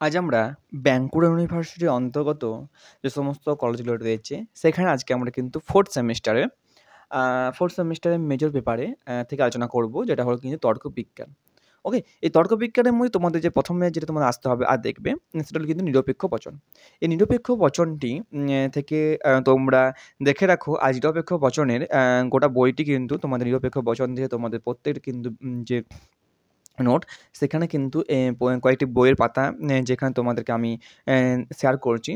আজ আমরা বাঁকুড়া ইউনিভার্সিটির অন্তর্গত যে সমস্ত কলেজগুলো রয়েছে, সেখানে আজকে আমরা কিন্তু 4th সেমেস্টারের মেজর পেপারে থেকে আলোচনা করব, যেটা হলো কিন্তু তর্কবিজ্ঞান। ওকে? এই তর্কবিজ্ঞানের মধ্যে তোমাদের যে ১ম যেটা তোমাদের আসতে হবে আর দেখবে, সেটা হলো কিন্তু নিরপেক্ষ বচন। এই নিরপেক্ষ বচনটি থেকে তোমরা দেখে রাখো, আজ নিরপেক্ষ বচনের গোটা বইটি কিন্তু তোমাদের নিরপেক্ষ বচন দিয়ে তোমাদের প্রত্যেকটা কিন্তু যে নোট, সেখানে কিন্তু কয়েকটি বইয়ের পাতা যেখানে তোমাদেরকে আমি শেয়ার করছি।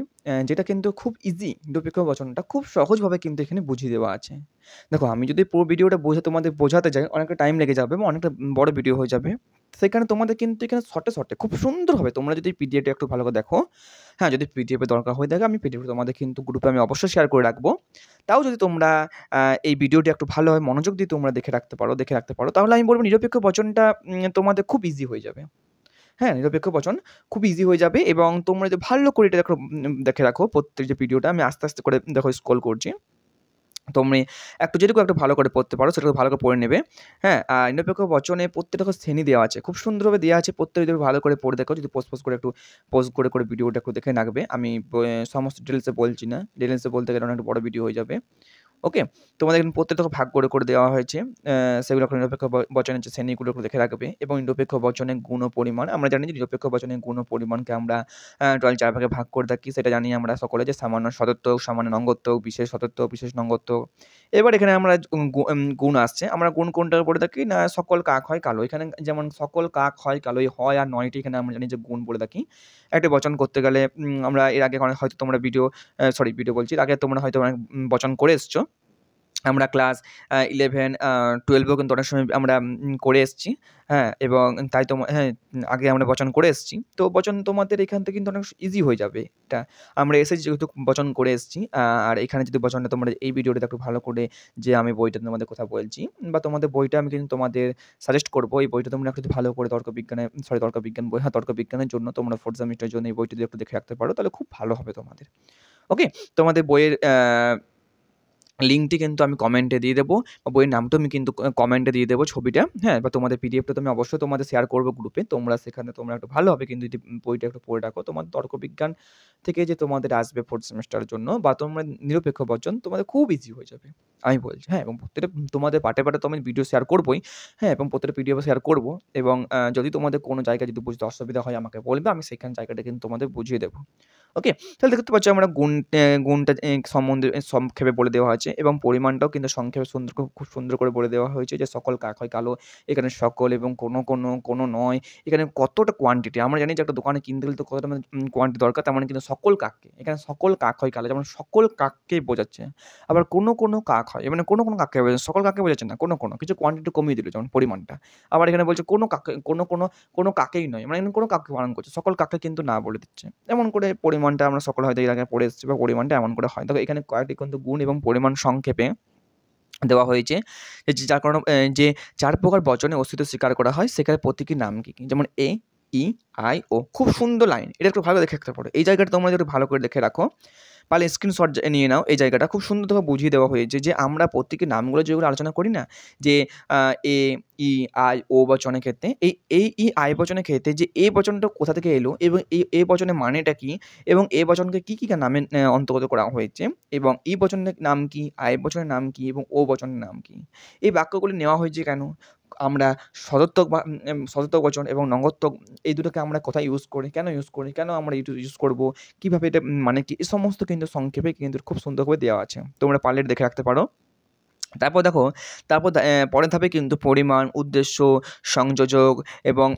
যেটা কিন্তু খুব ইজি, নিরপেক্ষ বচনটা খুব সহজভাবে কিন্তু এখানে বুঝিয়ে দেওয়া আছে। দেখো, আমি যদি পুরো ভিডিওটা তোমাদের বোঝাতে যাই, অনেকটা টাইম লেগে যাবে এবং অনেকটা বড় ভিডিও হয়ে যাবে। সেখানে তোমাদের কিন্তু এখানে শর্টে খুব সুন্দরভাবে তোমরা যদি পিডিএফটা একটু ভালো করে দেখো, হ্যাঁ, যদি পিডিএফ এর দরকার হয়ে থাকে, আমি পিডিএফ তোমাদের কিন্তু গ্রুপে আমি অবশ্যই শেয়ার করে রাখবো। তাও যদি তোমরা এই ভিডিওটি একটু ভালোভাবে মনোযোগ দিয়ে তোমরা দেখে রাখতে পারো, তাহলে আমি বলব নিরপেক্ষ বচনটা তোমাদের খুব ইজি হয়ে যাবে। হ্যাঁ, নিরপেক্ষ বচন খুব ইজি হয়ে যাবে এবং তোমরা যদি ভালো করে এটা দেখে রাখো প্রত্যেক যে ভিডিওটা আমি আস্তে করে দেখো স্ক্রল করছি। তুমি যেটুকু একটু ভালো করে পড়তে পারো সেটাকে ভালো করে পড়ে নেবে। হ্যাঁ? আর নিরপেক্ষ বচনে প্রত্যেকটা শ্রেণী দেওয়া আছে। খুব সুন্দরভাবে দেওয়া আছে। প্রত্যেকটা যদি ভালো করে পড়ে দেখো, যদি পজ করে একটু পজ করে ভিডিওটা একটু দেখে রাখবে। আমি সমস্ত ডিটেইলসে বলছি না। ডিটেইলসে বলতে গেলে অনেকটা বড় ভিডিও হয়ে যাবে। ওকে? তোমাদের এখানে প্রত্যেকটাকে ভাগ করে দেওয়া হয়েছে। সেগুলো এখন নিরপেক্ষ বচনের যে শ্রেণীগুলো একটু দেখে রাখবে এবং নিরপেক্ষ বচনের গুণ ও পরিমাণ। আমরা জানি যে নিরপেক্ষ বচনের গুণ ও পরিমাণকে আমরা টোটাল ৪ ভাগে ভাগ করে থাকি। সেটা জানি আমরা সকলে, যে সামান্য সদর্থক, সামান্য নঙ্গর্থক, বিশেষ সদর্থক, বিশেষ নঙ্গর্থক। এবার এখানে আমরা গুণ আসছে। আমরা গুণ কোনটা বলে থাকি? না, সকল কাক হয় কালো। এখানে যেমন সকল কাক হয় কালো, এই হয় আর নয়টি এখানে আমরা জানি যে গুণ বলে থাকি। একটা বচন করতে গেলে আমরা এর আগে হয়তো তোমরা ভিডিও বলছি। এর আগে তোমরা হয়তো অনেক বচন করে এসছো। আমরা ক্লাস 11, 12 এও কিন্তু অনেক সময় আমরা করে এসেছি। হ্যাঁ? এবং তাই হ্যাঁ, আগে আমরা বচন করে এসেছি। তো বচন তোমাদের এখান থেকে কিন্তু অনেক ইজি হয়ে যাবে এটা। আমরা এসেছি যেহেতু বচন করে এসেছি। আর এখানে যদি বচনটা তোমরা এই ভিডিওটাতে একটু ভালো করে, যে আমি বইটা তোমাদের কথা বলছি বা তোমাদের বইটা আমি কিন্তু তোমাদের সাজেস্ট করব। এই বইটা তোমরা একটু ভালো করে তর্কবিজ্ঞান বই, হ্যাঁ, তর্কবিজ্ঞানের জন্য তোমরা 4th সেমেস্টারের জন্য এই বইটা যদি একটু দেখে রাখতে পারো, তাহলে খুব ভালো হবে তোমাদের। ওকে? তোমাদের বইয়ের লিঙ্কটি কিন্তু আমি কমেন্টে দিয়ে দেবো বা বইয়ের নামটাও আমি কিন্তু কমেন্টে দিয়ে দেবো, ছবিটা। হ্যাঁ? বা তোমাদের পিডিএফটা তো আমি অবশ্যই তোমাদের শেয়ার করবো গ্রুপে। সেখানে তোমরা একটু ভালোভাবে কিন্তু যদি বইটা একটু পড়ে রাখো, তোমাদের তর্কবিজ্ঞান থেকে যে তোমাদের আসবে 4th সেমেস্টারের জন্য, বা তোমরা নিরপেক্ষ বচন তোমাদের খুব ইজি হয়ে যাবে। আমি বলছি, হ্যাঁ? এবং প্রত্যেকটা তোমাদের পার্টে তো আমি ভিডিও শেয়ার করবোই। হ্যাঁ? এবং প্রত্যেকটা পিডিএফও শেয়ার করব এবং যদি তোমাদের কোনো জায়গায় যদি বুঝতে অসুবিধা হয় আমাকে বলবে। আমি সেখান জায়গাটা কিন্তু তোমাদের বুঝিয়ে দেবো। ওকে? তাহলে দেখতে পাচ্ছ আমরা গুণটা সম্বন্ধে সংক্ষেপে বলে দেওয়া আছে এবং পরিমাণটাও কিন্তু সংক্ষেপে খুব সুন্দর করে বলে দেওয়া হয়েছে, যে সকল কাক হয় কালো। এখানে সকল এবং কোনো নয়। এখানে কতটা কোয়ান্টিটি। আমরা জানি যে একটা দোকানে কিনতে গেলে তো কতটা কোয়ান্টিটি দরকার। তেমন কিন্তু সকল কাককে। এখানে সকল কাক হয় কালো। যেমন সকল কাককে বোঝাচ্ছে। আবার কোনো কাক হয়। মানে কোনো কাককে বোঝাচ্ছে। সকল কাককে বোঝাচ্ছে না। কোনো কিছু কোয়ান্টিটি কমিয়ে দিল, যেমন পরিমাণটা। আবার এখানে বলছে কোনো কাকেই নয়। মানে এখানে কোনো কাককে বারণ করছে। সকল কাককে কিন্তু না বলে দিচ্ছে। এমন করে পরিমাণটা আমরা সকলে হয়তো এর আগে পড়ে এসেছি, বা পরিমাণটা এমন করে হয়। দেখো, এখানে কয়েকটি কিন্তু গুণ এবং পরিমাণ সংক্ষেপে দেওয়া হয়েছে। যার কারণে যে ৪ প্রকার বচনের অস্তিত্ব স্বীকার করা হয়, সেখানে প্রতীকীর নাম কি? যেমন এ, ই, আই, ও। খুব সুন্দর লাইন। এটা একটু ভালো দেখে রাখতে পারো। এই জায়গাটা তোমরা যদি ভালো করে দেখে রাখো, পারলে স্ক্রিনশট নিয়ে নাও। এই জায়গাটা খুব সুন্দরভাবে বুঝিয়ে দেওয়া হয়েছে, যে আমরা প্রত্যেকের নামগুলো যেগুলো আলোচনা করি না, যে এ, ই, আই, ও বচনের ক্ষেত্রে, এই ই, আই বচনের ক্ষেত্রে যে এ বচনটা কোথা থেকে এলো এবং এ বচনের মানেটা কি, এবং এ বচনকে কি নামে অন্তর্গত করা হয়েছে, এবং ই বচনের নাম কি, আই বচনের নাম কি এবং ও বচনের নাম কি। এই বাক্যগুলি নেওয়া হয়েছে কেন? আমরা সদর্থক বচন এবং নঙ্গর্থক, এই দুটোকে আমরা কোথায় ইউজ করি, কেন ইউজ করি, কেন আমরা ইউজ করব, কিভাবে এটা মানে কি, এই সমস্ত কিন্তু সংক্ষেপে কিন্তু খুব সুন্দর করে দেওয়া আছে। তোমরা পারলে দেখে রাখতে পারো। তারপর দেখো, পরের ধাপে কিন্তু পরিমাণ, উদ্দেশ্য, সংযোজক এবং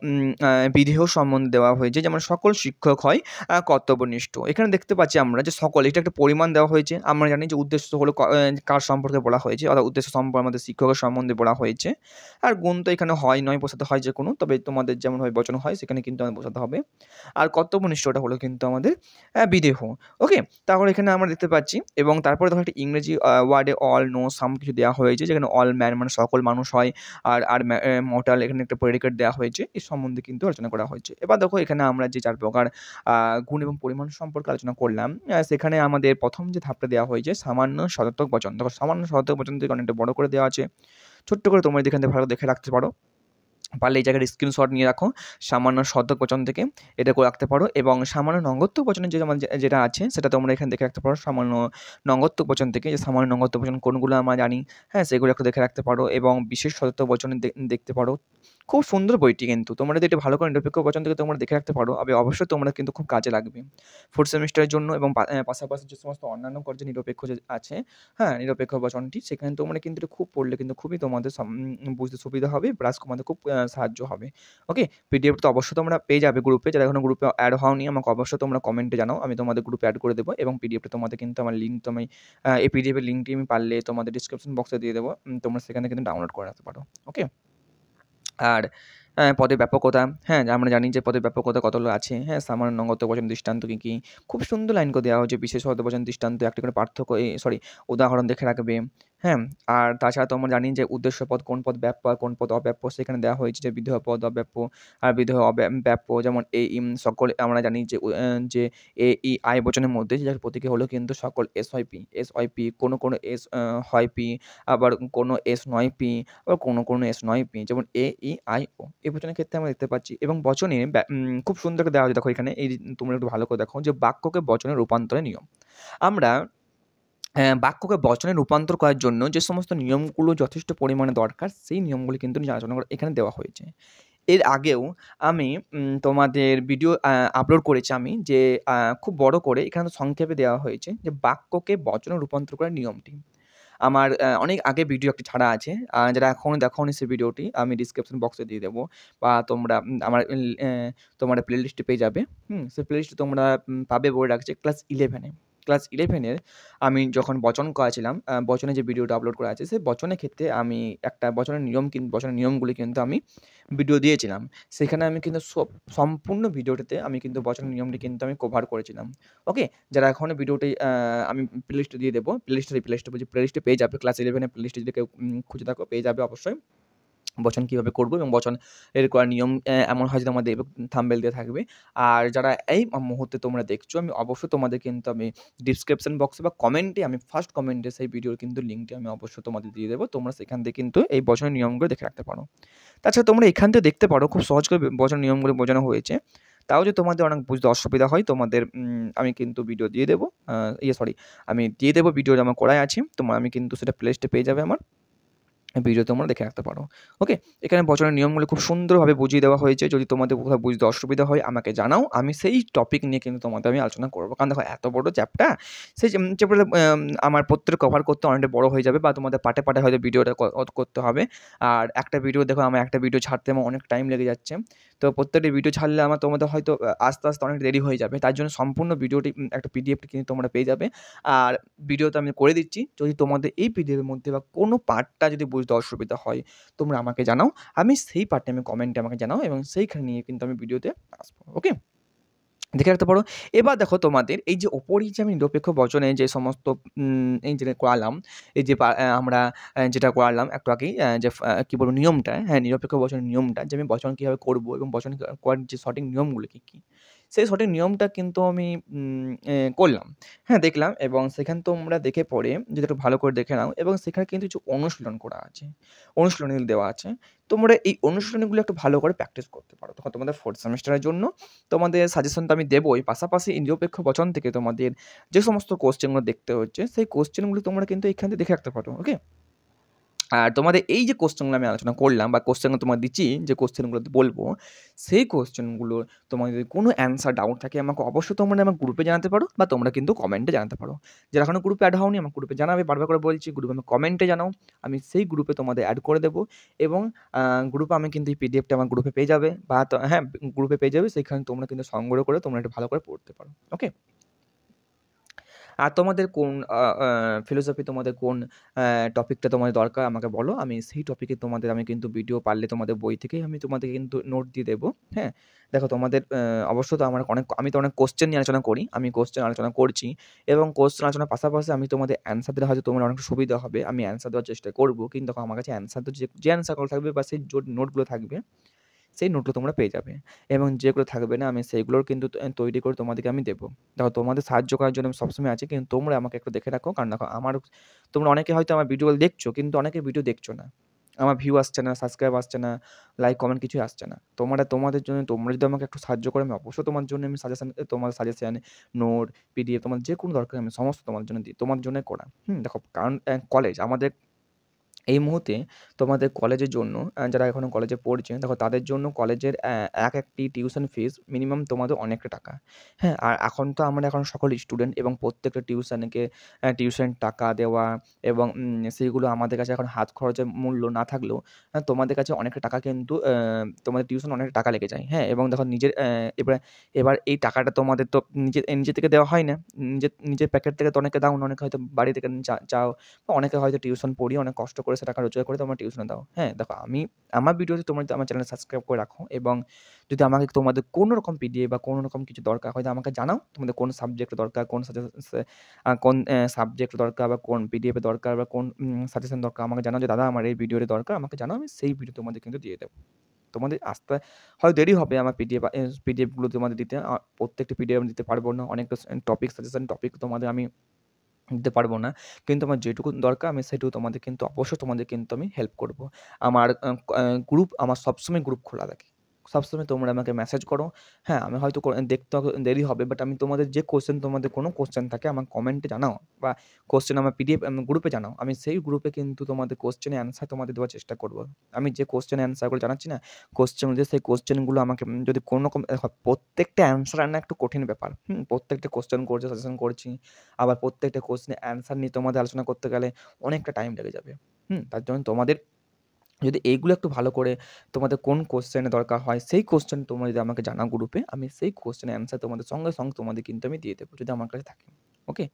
বিধেয় সম্বন্ধে দেওয়া হয়েছে। যেমন সকল শিক্ষক হয় কর্তব্যনিষ্ঠ। এখানে দেখতে পাচ্ছি আমরা যে সকল, এটা একটা পরিমাণ দেওয়া হয়েছে। আমরা জানি যে উদ্দেশ্য হলো কার সম্পর্কে বলা হয়েছে, অর্থাৎ উদ্দেশ্য সম্পর্কে আমাদের শিক্ষকের সম্বন্ধে বলা হয়েছে। আর গুণ তো এখানে হয় নয়, বসাতে হয় যেকোনো। তবে তোমাদের যেমনভাবে বচন হয় সেখানে কিন্তু আমাদের বসাতে হবে। আর কর্তব্যনিষ্ঠটা হলো কিন্তু আমাদের বিদেহ। ওকে? তাহলে এখানে আমরা দেখতে পাচ্ছি, এবং তারপরে দেখো একটা ইংরেজি ওয়ার্ডে অল, নো, সাম কিছু দেওয়া হয়েছে, যেখানে অল ম্যান মানে সকল মানুষ হয়। আর মর্টাল, এখানে একটা প্রেডিকেট দেওয়া হয়েছে। এর সম্বন্ধে কিন্তু আলোচনা করা হয়েছে। এবার দেখো, এখানে আমরা যে ৪ প্রকার গুণ এবং পরিমাণ সম্পর্কে আলোচনা করলাম, সেখানে আমাদের ১ম যে ধাপটা দেওয়া হয়েছে সামান্য সদর্থক বচন। দেখো, সামান্য সদর্থক বচন থেকে অনেকটা বড় করে দেওয়া আছে। ছোট্ট করে তোমরা এখান থেকে ভালো দেখে রাখতে পারো। পারলে এই জায়গায় স্ক্রিনশট নিয়ে রাখো সামান্য শতক বচন থেকে, এটা করে রাখতে পারো। এবং সামান্য নঙ্গত্বক বচনের যেটা আছে সেটা তোমরা এখানে দেখে রাখতে পারো সামান্য নঙ্গত্বক বচন থেকে, যে সামান্য নঙ্গত্বক বচন কোনগুলো আমরা জানি, হ্যাঁ, সেগুলো একটু দেখে রাখতে পারো। এবং বিশেষ শতক বচনে দেখতে পারো। খুব সুন্দর বইটি, কিন্তু তোমরা যদি এটা ভালো করে নিরপেক্ষ বচন থেকে তোমরা দেখে রাখতে পারো, অবশ্যই তোমরা কিন্তু খুব কাজে লাগবে ফোর্থ সেমিস্টারের জন্য। এবং পাশাপাশি যে সমস্ত অন্যান্য যে নিরপেক্ষ যে আছে, হ্যাঁ, নিরপেক্ষ বচনটি, সেখানে তোমরা কিন্তু এটা খুব পড়লে কিন্তু খুবই তোমাদের বুঝতে সুবিধা হবে, প্লাস তোমাদের খুব সাহায্য হবে। ওকে, পিডিএফ তো অবশ্যই তোমরা পেয়ে যাবে গ্রুপে, যারা এখনো গ্রুপে অ্যাড হওনি আমাকে অবশ্যই তোমরা কমেন্টে জানাও, আমি তোমাদের গ্রুপে অ্যাড করে দেবো। এবং পিডিএফটা তোমাদের কিন্তু আমার লিঙ্ক তো আমি এই পিডিএফের লিঙ্কটি আমি পারলে তোমাদের ডিসক্রিপশন বক্সে দিয়ে দেবো, তোমরা সেখানে কিন্তু ডাউনলোড করে রাখতে পারো। ওকে, আর পদের ব্যাপকতা, হ্যাঁ, আমরা জানি যে পদের ব্যাপকতা কতগুলো আছে, হ্যাঁ, সামান্য নঙ্গত্বক বচন দৃষ্টান্ত কী, খুব সুন্দর লাইন করে দেওয়া হয়েছে। বিশেষ শতক বচন দৃষ্টান্ত একটি করে পার্থক্য, উদাহরণ দেখে রাখবে, হ্যাঁ। আর তাছাড়া তোমরা জানি যে উদ্দেশ্য পদ, কোন পদ ব্যাপ্য আর কোন পদ অব্যাপ্য, সেখানে দেওয়া হয়েছে যে বিধেয় পদ অব্যাপ্য আর বিধেয় ব্যাপ্য। যেমন সকল আমরা জানি যে এ ই আই বচনের মধ্যে যার প্রতীকে হলো কিন্তু সকল এস হয় পি, কোনো এস হয় পি, আবার কোনো এস নয় পি, আবার কোনো এস নয় পি, যেমন এ ই আই ও এই বচনের ক্ষেত্রে আমরা দেখতে পাচ্ছি। এবং বচনে খুব সুন্দর করে দেওয়া আছে, দেখো এখানে তোমরা একটু ভালো করে দেখো যে বাক্যকে বচনে রূপান্তরের নিয়ম। আমরা বাক্যকে বচনে রূপান্তর করার জন্য যে সমস্ত নিয়মগুলো যথেষ্ট পরিমাণে দরকার, সেই নিয়মগুলি কিন্তু আলোচনা করে এখানে দেওয়া হয়েছে। এর আগেও আমি তোমাদের ভিডিও আপলোড করেছি আমি, যে খুব বড় করে এখানে সংক্ষেপে দেওয়া হয়েছে যে বাক্যকে বচনে রূপান্তর করার নিয়মটি। আমার অনেক আগে ভিডিও একটি ছাড়া আছে, যারা এখনও দেখোনি সেই ভিডিওটি আমি ডিসক্রিপশন বক্সে দিয়ে দেবো, বা তোমরা আমার তোমরা প্লেলিস্টে পেয়ে যাবে। সেই প্লেলিস্টে তোমরা পাবে, বলে রাখছে ক্লাস ইলেভেনের আমি যখন বচন করাছিলাম, বচনে যে ভিডিওটা আপলোড করা আছে, সেই বচনের ক্ষেত্রে আমি একটা বচনের নিয়মগুলি কিন্তু আমি ভিডিও দিয়েছিলাম। সেখানে আমি কিন্তু সম্পূর্ণ ভিডিওটিতে আমি কিন্তু বচনের নিয়মটি কিন্তু আমি কভার করেছিলাম। ওকে, যারা এখনও ভিডিওটি আমি প্লেলিস্টে দিয়ে দেবো, প্লেলিস্টে পেয়ে যাবে, ক্লাস 11 প্লেলিস্টে যদি কেউ খুঁজে থাকো পেয়ে যাবে অবশ্যই। বচন কীভাবে করবো এবং বচন এর করার নিয়ম এমন হয় যে তোমাদের থাম্বনেল দেওয়া থাকবে। আর যারা এই মুহূর্তে তোমরা দেখছো, আমি অবশ্যই তোমাদের কিন্তু আমি ডিসক্রিপশন বক্সে বা কমেন্টে, আমি ফার্স্ট কমেন্টে সেই ভিডিওর কিন্তু লিঙ্কটি আমি অবশ্যই তোমাদের দিয়ে দেবো। তোমরা সেখান থেকে কিন্তু এই বচনের নিয়মগুলো দেখে রাখতে পারো। তাছাড়া তোমরা এখান থেকে দেখতে পারো খুব সহজ করে বচনের নিয়মগুলো বোঝানো হয়েছে। তাও যদি তোমাদের অনেক বুঝতে অসুবিধা হয়, তোমাদের আমি কিন্তু ভিডিও দিয়ে দেবো, আমি দিয়ে দেবো ভিডিও আমার করাই আছে, আমি কিন্তু সেটা প্লেলিস্টে পেয়ে যাবে আমার ভিডিও, তোমরা দেখে রাখতে পারো। ওকে, এখানে বচনের নিয়মগুলো খুব সুন্দরভাবে বুঝিয়ে দেওয়া হয়েছে। যদি তোমাদের কোথাও বুঝতে অসুবিধা হয় আমাকে জানাও, আমি সেই টপিক নিয়ে কিন্তু তোমাদের আমি আলোচনা করবো। কারণ দেখো এত বড় চ্যাপ্টার, সেই চ্যাপ্টারটা আমার প্রত্যেক কভার করতে অনেকটা বড় হয়ে যাবে, বা তোমাদের পাটে হয়তো ভিডিওটা করতে হবে। আর একটা ভিডিও দেখো, আমার একটা ভিডিও ছাড়তে আমার অনেক টাইম লেগে যাচ্ছে। তো প্রত্যেকটি ভিডিও ছাড়লে তোমাদের হয়তো আস্তে আস্তে অনেক দেরি হয়ে যাবে। তার জন্য সম্পূর্ণ ভিডিওটি একটা পিডিএফটি কিন্তু তোমরা পেয়ে যাবে। আর ভিডিওতে আমি করে দিচ্ছি, যদি তোমাদের এই পিডিএফের মধ্যে বা কোনো পার্টটা যদি বুঝতে অসুবিধা হয়, তোমরা আমাকে জানাও, আমি সেই পার্টে কমেন্টে আমাকে জানাও, এবং সেইখানে নিয়ে কিন্তু আমি ভিডিওতে আসবো। ওকে, দেখে রাখতে পারো। এবার দেখো তোমাদের এই যে ওপরেই যে আমি নিরপেক্ষ বচনে যে সমস্ত এই যেটা করালাম, এই যে আমরা যেটা করালাম একটু আগেই, যে কী বলবো নিয়মটা, হ্যাঁ, নিরপেক্ষ বচনের নিয়মটা, যে আমি বচন কীভাবে করবো এবং বচন করার যে সঠিক নিয়মগুলো কী, সেই সঠিক নিয়মটা কিন্তু আমি করলাম, হ্যাঁ, দেখলাম। এবং সেখানে তোমরা দেখে পরে যদি একটু ভালো করে দেখে নাও, এবং সেখানে কিন্তু কিছু অনুশীলন করা আছে, অনুশীলনী দেওয়া আছে। তোমরা এই অনুশীলনীগুলো একটু ভালো করে প্র্যাকটিস করতে পারো, তখন তোমাদের ফোর্থ সেমিস্টারের জন্য তোমাদের সাজেশন তো আমি দেবোই, পাশাপাশি নিরপেক্ষ বচন থেকে তোমাদের যে সমস্ত কোশ্চেনগুলো দেখতে হচ্ছে, সেই কোশ্চেনগুলো তোমরা কিন্তু এখান থেকে দেখে রাখতে পারো। ওকে, আর তোমাদের এই যে কোশ্চেনগুলো আমি আলোচনা করলাম, বা কোশ্চেনগুলো তোমার দিচ্ছি, যে কোশ্চেনগুলো বলবো, সেই কোশ্চেনগুলো তোমার যদি কোনো অ্যান্সার ডাউট থাকে আমাকে অবশ্যই তোমরা আমার গ্রুপে জানাতে পারো, বা তোমরা কিন্তু কমেন্টে জানাতে পারো। যারা এখনো গ্রুপে অ্যাড হওনি আমার গ্রুপে জানাবে, বারবার করে বলছি, গ্রুপে আমি কমেন্টে জানাও, আমি সেই গ্রুপে তোমাদের অ্যাড করে দেবো। এবং গ্রুপে আমি কিন্তু এই পিডিএফটা আমার গ্রুপে পেয়ে যাবে, বা হ্যাঁ, গ্রুপে পেয়ে যাবে, সেখানে তোমরা কিন্তু সংগ্রহ করে তোমরা একটু ভালো করে পড়তে পারো। ওকে, আর তোমাদের কোন ফিলোসফি, তোমাদের কোন টপিকটা তোমাদের দরকার আমাকে বলো। আমি সেই টপিকে আমি কিন্তু ভিডিও পারলে তোমাদের বই থেকেই আমি তোমাদেরকে কিন্তু নোট দিয়ে দেবো। হ্যাঁ? দেখো তোমাদের অবশ্য তো আমি তো অনেক কোয়েশ্চেন নিয়ে আলোচনা করি। আমি কোয়েশ্চেন আলোচনা করছি, এবং কোয়েশ্চেন আলোচনার পাশাপাশি আমি তোমাদের অ্যান্সার দিলে হয়তো তোমার অনেক সুবিধা হবে। আমি অ্যান্সার দেওয়ার চেষ্টা করব। কিন্তু দেখো আমার কাছে অ্যান্সার তো যে অ্যান্সারগুলো থাকবে, বা সেই নোটগুলো থাকবে, সেই নোটগুলো তোমরা পেয়ে যাবে। এবং যেগুলো থাকবে না, আমি সেইগুলোর কিন্তু তৈরি করে তোমাদেরকে আমি দেবো। দেখো তোমাদের সাহায্য করার জন্য আমি সবসময় আছি, কিন্তু তোমরা আমাকে একটু দেখে রাখো। কারণ দেখো তোমরা অনেকে হয়তো আমার ভিডিওগুলো দেখছো, কিন্তু অনেকে ভিডিও দেখছো না। আমার ভিউ আসছে না, সাবস্ক্রাইব আসছে না, লাইক, কমেন্ট কিছুই আসছে না। তোমাদের জন্য তোমরা যদি আমাকে একটু সাহায্য করো, আমি অবশ্যই তোমার জন্য আমি তোমার সাজেশন, নোট, পিডিএফ তোমার যে কোনো দরকার আমি সমস্ত তোমার জন্য দিই। তোমার জন্যই করা। দেখো কারণ কলেজ আমাদের এই মুহূর্তে তোমাদের কলেজের জন্য যারা এখনো কলেজে পড়ছে, দেখো তাদের জন্য কলেজের একটি টিউশন ফিস মিনিমাম তোমাদের অনেকটা টাকা। হ্যাঁ? আর এখন তো আমরা এখন সকল স্টুডেন্ট এবং প্রত্যেকটা টিউশন টাকা দেওয়া এবং সেইগুলো আমাদের কাছে এখন হাত খরচের মূল্য না থাকলেও তোমাদের কাছে অনেকটা টাকা কিন্তু তোমাদের টিউশন অনেকটা টাকা লেগে যায়। হ্যাঁ? এবং দেখো নিজের এবার এই টাকাটা তোমাদের তো নিজে থেকে দেওয়া হয় না। নিজের প্যাকেট থেকে তো অনেকে দাও না। অনেকে হয়তো বাড়ি থেকে চাও। অনেকে হয়তো টিউশন পড়িয়ে অনেক কষ্ট করে সে টাকা রোজগার করে তোমরা টিউশনে দাও। হ্যাঁ? দেখো আমার ভিডিওতে তোমরা যদি আমার চ্যানেল সাবস্ক্রাইব করে রাখো এবং যদি আমাকে তোমাদের কোনো রকম পিডিএফ বা কোনো রকম কিছু দরকার হয়, আমাকে জানাও। তোমাদের কোন সাবজেক্ট দরকার, কোন সাবজেক্ট দরকার বা কোন পিডিএফ এর দরকার বা কোন সাজেশন দরকার আমাকে জানাও যে দাদা আমার এই ভিডিওর দরকার আমাকে জানাও। আমি সেই ভিডিও তোমাদের কিন্তু দিয়ে দেব। তোমাদের আসতে হয়তো দেরি হবে আমার পিডিএফ গুলো তোমাদের দিতে। প্রত্যেকটা পিডিএফ আমি দিতে পারবো না। অনেকটা টপিক সাজেশন টপিক তোমাদের আমি দিতে পারবো না। কিন্তু আমার যেটুকু দরকার আমি সেটুকু তোমাদের কিন্তু অবশ্যই তোমাদের কিন্তু আমি হেল্প করব। আমার গ্রুপ আমার সবসময় গ্রুপ খোলা থাকে। সবসময় তোমরা আমাকে মেসেজ করো। হ্যাঁ, আমি হয়তো দেখতে দেরি হবে বাট আমি তোমাদের যে তোমাদের কোনো কোয়েশ্চেন থাকে আমার কমেন্টে জানাও বা কোয়েশ্চেন আমার পিডিএফ গ্রুপে জানাও। আমি সেই গ্রুপে কিন্তু তোমাদের কোয়েশ্চেনের অ্যান্সার তোমাদের দেওয়ার চেষ্টা করব। আমি যে কোয়েশ্চেনের অ্যান্সারগুলো জানাচ্ছি না, কোয়েশ্চেন অনুযায়ী সেই কোয়েশ্চেনগুলো আমাকে যদি কোনো রকম দেখো প্রত্যেকটা অ্যান্সার আনা একটু কঠিন ব্যাপার। প্রত্যেকটা কোয়েশ্চেন করছি, সাজেশন করছি। আবার প্রত্যেকটা কোয়েশ্চেনের অ্যান্সার নিয়ে তোমাদের আলোচনা করতে গেলে অনেকটা টাইম লেগে যাবে। তার জন্য তোমাদের যদি এইগুলো একটু ভালো করে তোমাদের কোন কোয়েশ্চেনের দরকার হয়, সেই কোয়েশ্চেন তোমরা যদি আমাকে জানাও গ্রুপে, আমি সেই কোয়েশ্চেনের অ্যান্সার তোমাদের সঙ্গে, সঙ্গে তোমাদের কিন্তু আমি দিয়ে দেব, যদি আমার কাছে থাকে। ওকে?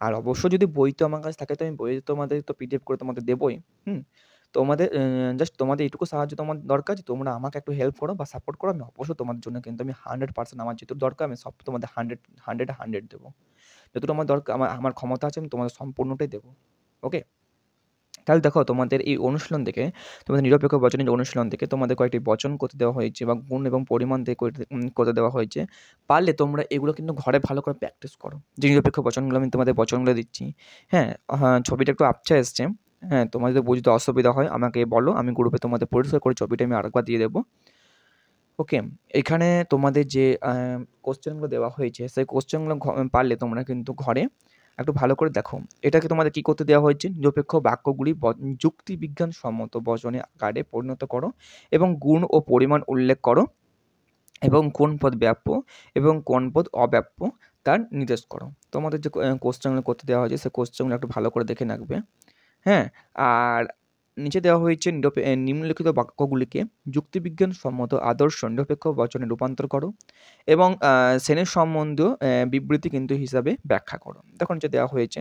আর অবশ্যই যদি বই তো আমার কাছে থাকে তো আমি বই তোমাদের তো পিডিএফ করে তোমাদের দেবই। হুম? তোমাদের জাস্ট তোমাদের এইটুকু সাহায্য তোমার দরকার যে তোমরা আমাকে একটু হেল্প করো বা সাপোর্ট করো। আমি অবশ্যই তোমাদের জন্য কিন্তু আমি 100% আমার যেটুকু দরকার আমি সব তোমাদের 100 দেব। যতটুকু আমার দরকার আমার ক্ষমতা আছে আমি তোমাদের সম্পূর্ণটাই দেব। ওকে? তাহলে দেখো তোমাদের এই অনুশীলন থেকে, তোমাদের নিরপেক্ষ বচনের যে অনুশীলন থেকে তোমাদের কয়েকটি বচন করতে দেওয়া হয়েছে বা গুণ এবং পরিমাণ দিয়ে করতে দেওয়া হয়েছে। পারলে তোমরা এগুলো কিন্তু ঘরে ভালো করে প্র্যাকটিস করো। যে নিরপেক্ষ বচনগুলো আমি তোমাদের বচনগুলো দিচ্ছি। হ্যাঁ? ছবিটা একটু আবছা এসছে। হ্যাঁ? তোমাদের যদি বুঝতে অসুবিধা হয় আমাকে বলো। আমি গ্রুপে তোমাদের পরিষ্কার করে ছবিটা আমি আরেকবার দিয়ে দেব। ওকে? এখানে তোমাদের যে কোয়েশ্চেনগুলো দেওয়া হয়েছে সেই কোয়েশ্চেনগুলো পারলে তোমরা কিন্তু ঘরে একটু ভালো করে দেখো। এটাকে তোমাদের কি করতে দেওয়া হয়েছে? নিরপেক্ষ বাক্যগুলি যুক্তিবিজ্ঞানসম্মত বচনের আকারে পরিণত করো এবং গুণ ও পরিমাণ উল্লেখ করো এবং কোন পদ ব্যাপ্য এবং কোন পদ অব্যাপ্য তার নির্দেশ করো। তোমাদের যে কোয়েশ্চেনগুলো করতে দেওয়া হয়েছে সেই কোয়েশ্চেনগুলো একটু ভালো করে দেখে রাখবে। হ্যাঁ? আর নিচে দেওয়া হয়েছে নিম্নলিখিত বাক্যগুলিকে যুক্তিবিজ্ঞানসম্মত আদর্শ নিরপেক্ষ বচনে রূপান্তর করো এবং শ্রেণীর সম্বন্ধীয় বিবৃতি কিন্তু হিসাবে ব্যাখ্যা করো। দেখো নিচে দেওয়া হয়েছে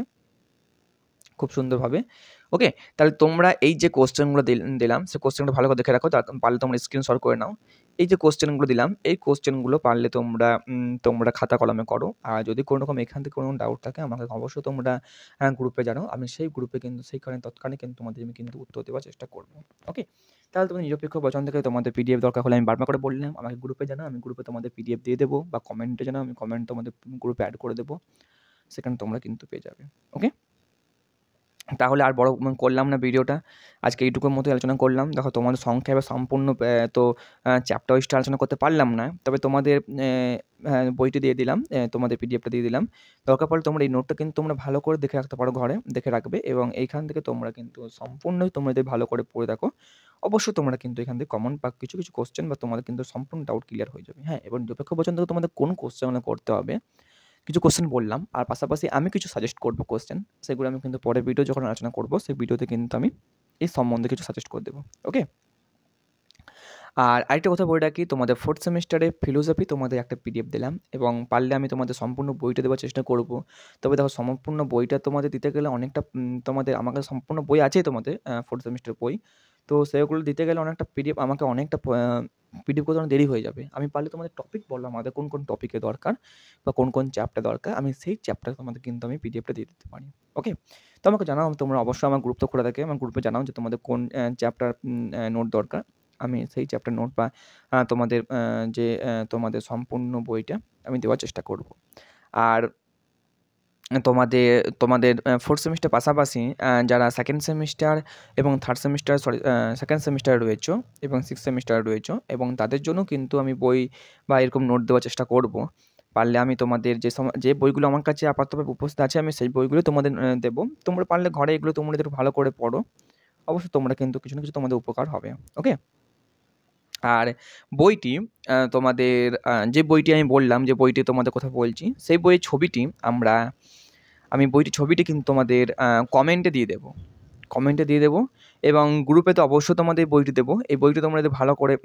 খুব সুন্দরভাবে। ওকে? তাহলে তোমরা এই যে কোয়েশ্চেনগুলো দিলাম, সেই কোয়েশ্চেনগুলো ভালো করে দেখে রাখো। পারলে তোমরা স্ক্রিনশট করে নাও। এই যে কোয়েশ্চেনগুলো দিলাম, এই কোয়েশ্চেনগুলো পারলে তোমরা খাতা কলমে করো। আর যদি কোনো রকম এখান থেকে কোনো ডাউট থাকে আমাকে অবশ্যই তোমরা গ্রুপে জানাও। আমি সেই গ্রুপে কিন্তু তৎক্ষণাৎ কিন্তু তোমাদের আমি কিন্তু উত্তর দেওয়ার চেষ্টা করব। ওকে? তাহলে তোমাদের নিরপেক্ষ বচন থেকে তোমাদের পিডিএফ দরকার হলে আমি বারবার করে বললাম, আমাকে গ্রুপে জানাও। আমি গ্রুপে তোমাদের পিডিএফ দিয়ে দেবো বা কমেন্টে জানাও। আমি কমেন্ট তোমাদের গ্রুপে এড করে দেবো। সেখানে তোমরা কিন্তু পেয়ে যাবে। ওকে? তাহলে আর বড় করলাম না ভিডিওটা। আজকে এইটুকুর মতোই আলোচনা করলাম। দেখো তোমাদের সংক্ষেপে সম্পূর্ণ তো চ্যাপ্টার ওয়াইজটা আলোচনা করতে পারলাম না। তবে তোমাদের বইটি দিয়ে দিলাম, তোমাদের পিডিএফটা দিয়ে দিলাম। দরকার পড়লে তোমরা এই নোটটা কিন্তু তোমরা ভালো করে দেখে রাখতে পারো ঘরে, দেখে রাখবে এবং এইখান থেকে তোমরা কিন্তু সম্পূর্ণই তোমরা যদি ভালো করে পড়ে থাকো, অবশ্যই তোমরা কিন্তু এখান থেকে কমন বা কিছু, কিছু কোয়েশ্চেন বা তোমাদের কিন্তু সম্পূর্ণ ডাউট ক্লিয়ার হয়ে যাবে। হ্যাঁ? এবং নিরপেক্ষ বচন থেকে তোমাদের কোন কোয়েশ্চেনগুলো করতে হবে কিছু কোয়েশ্চেন বললাম। আর পাশাপাশি আমি কিছু সাজেস্ট করব কোয়েশ্চেন। সেগুলো আমি কিন্তু পরের ভিডিও যখন আলোচনা করব, সেই ভিডিওতে কিন্তু আমি এই সম্বন্ধে কিছু সাজেস্ট করে দেব। ওকে? আর আরেকটা কথা বলে রাখি, তোমাদের 4th সেমেস্টারে ফিলোসফি তোমাদের একটা পিডিএফ দিলাম এবং পারলে আমি তোমাদের সম্পূর্ণ বইটা দেওয়ার চেষ্টা করব। তবে দেখো সম্পূর্ণ বইটা তোমাদের দিতে গেলে অনেকটা আমার কাছে সম্পূর্ণ বই আছেই তোমাদের 4th সেমেস্টার বই। তো সেগুলো দিতে গেলে অনেকটা পিডিএফ আমাকে অনেকটা পিডিএফ করতে অনেক দেরি হয়ে যাবে। আমি পারলে তোমাদের টপিক বললাম আমাদের কোন, কোন টপিকে দরকার বা কোন, কোন চ্যাপ্টার দরকার। আমি সেই চ্যাপ্টার তোমাদের কিন্তু আমি পিডিএফটা দিয়ে দিতে পারি। ওকে? তো আমাকে জানাও, তোমরা অবশ্যই আমার গ্রুপ তো খোলা থাকে। আমার গ্রুপে জানাও যে তোমাদের কোন চ্যাপ্টার নোট দরকার। আমি সেই চ্যাপ্টার নোট বা তোমাদের তোমাদের সম্পূর্ণ বইটা আমি দেওয়ার চেষ্টা করব। আর তোমাদের তোমাদের 4th সেমিস্টার পাশাপাশি যারা 2nd সেমিস্টার এবং 3rd সেমিস্টার সরি 2nd সেমিস্টারে রয়েছো এবং 6th সেমিস্টারে রয়েছো এবং তাদের জন্য কিন্তু আমি বই বা এরকম নোট দেওয়ার চেষ্টা করব। পারলে আমি তোমাদের যে বইগুলো আমার কাছে আপাতত উপস্থিত আছে আমি সেই বইগুলো তোমাদের দেবো। তোমরা পারলে ঘরে এগুলো তোমরা একটু ভালো করে পড়ো। অবশ্যই তোমরা কিন্তু কিছু না কিছু তোমাদের উপকার হবে। ওকে? আর বইটি তোমাদের যে বইটি আমি বললাম যে বইটি তোমাদের কথা বলছি, সেই বইয়ের ছবিটি আমি বইটির ছবিটি কিন্তু তোমাদের কমেন্টে দিয়ে দেবো। কমেন্টে দিয়ে দেবো এবং গ্রুপে তো অবশ্যই তোমাদের বইটি দেবো। এই বইটি তোমরা যদি ভালো করে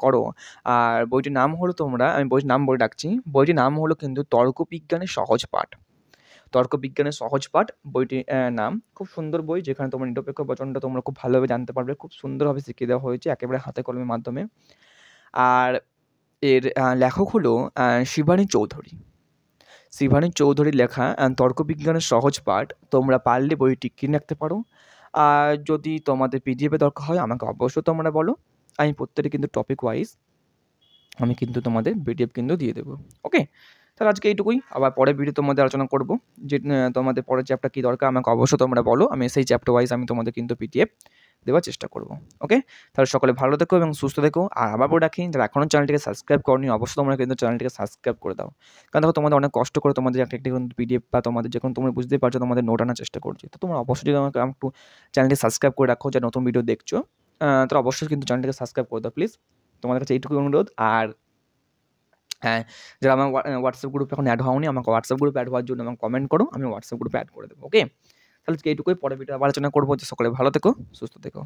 করো। আর বইটির নাম হলো আমি বইটির নাম বলে ডাকছি। বইটির নাম হলো কিন্তু তর্কবিজ্ঞানের সহজ পাঠ। তর্কবিজ্ঞানের সহজ পাঠ বইটির নাম। খুব সুন্দর বই যেখানে তোমার নিরপেক্ষ বচনটা তোমরা খুব ভালোভাবে জানতে পারবে। খুব সুন্দরভাবে শিখিয়ে দেওয়া হয়েছে একেবারে হাতে কলমের মাধ্যমে। আর এর লেখক হলো শিবানী চৌধুরী। শিবানী চৌধুরীর লেখা তর্কবিজ্ঞানের সহজ পাঠ। তোমরা পারলে বইটি কিনে রাখতে পারো। আর যদি তোমাদের পিডিএফে দরকার হয় আমাকে অবশ্যই তোমরা বলো। আমি প্রত্যেকটা কিন্তু টপিক ওয়াইজ আমি কিন্তু তোমাদের পিডিএফ কিন্তু দিয়ে দেবো। ওকে? তাহলে আজকে এইটুকুই। আবার পরের ভিডিও তোমাদের আলোচনা করব। যে তোমাদের পরের চ্যাপ্টার কী দরকার আমাকে অবশ্যই তোমরা বলো। আমি সেই চ্যাপ্টার ওয়াইজ আমি তোমাদের কিন্তু পিডিএফ দেওয়ার চেষ্টা করব। ওকে? তাহলে সকলে ভালো থেকো এবং সুস্থ থেকো। আর আবার বলে রাখি যারা এখনও চ্যানেলটিকে সাবস্ক্রাইব করনি অবশ্যই তোমরা কিন্তু চ্যানেলটিকে সাবস্ক্রাইব করে দাও। কারণ দেখো তোমাদের অনেক কষ্ট করে তোমাদের একটা পিডিএফ বা তোমাদের যখন তোমরা বুঝতেই পারছো তোমাদের নোট আনার চেষ্টা করছি। তো তোমরা অবশ্যই যদি আমাকে একটু চ্যানেলটি সাবস্ক্রাইব করে রাখো যে নতুন ভিডিও দেখছো। তাহলে অবশ্যই কিন্তু চ্যানেলটিকে সাবস্ক্রাইব করে দাও প্লিজ। তোমাদের কাছে এইটুকুই অনুরোধ। আর হ্যাঁ, যারা আমার হোয়াটসঅ্যাপ গ্রুপে এখন অ্যাড হওনি আমাকে হোয়াটসঅ্যাপ গ্রুপে অ্যাড হওয়ার জন্য আমাকে কমেন্ট করো। আমি হোয়াটসঅ্যাপ গ্রুপে অ্যাড করে দেবো। ওকে? তাহলে আজকে এইটুকুই। পরের ভিডিও আবার আলোচনা করব। যে সকলে ভালো থেকো, সুস্থ থেকো।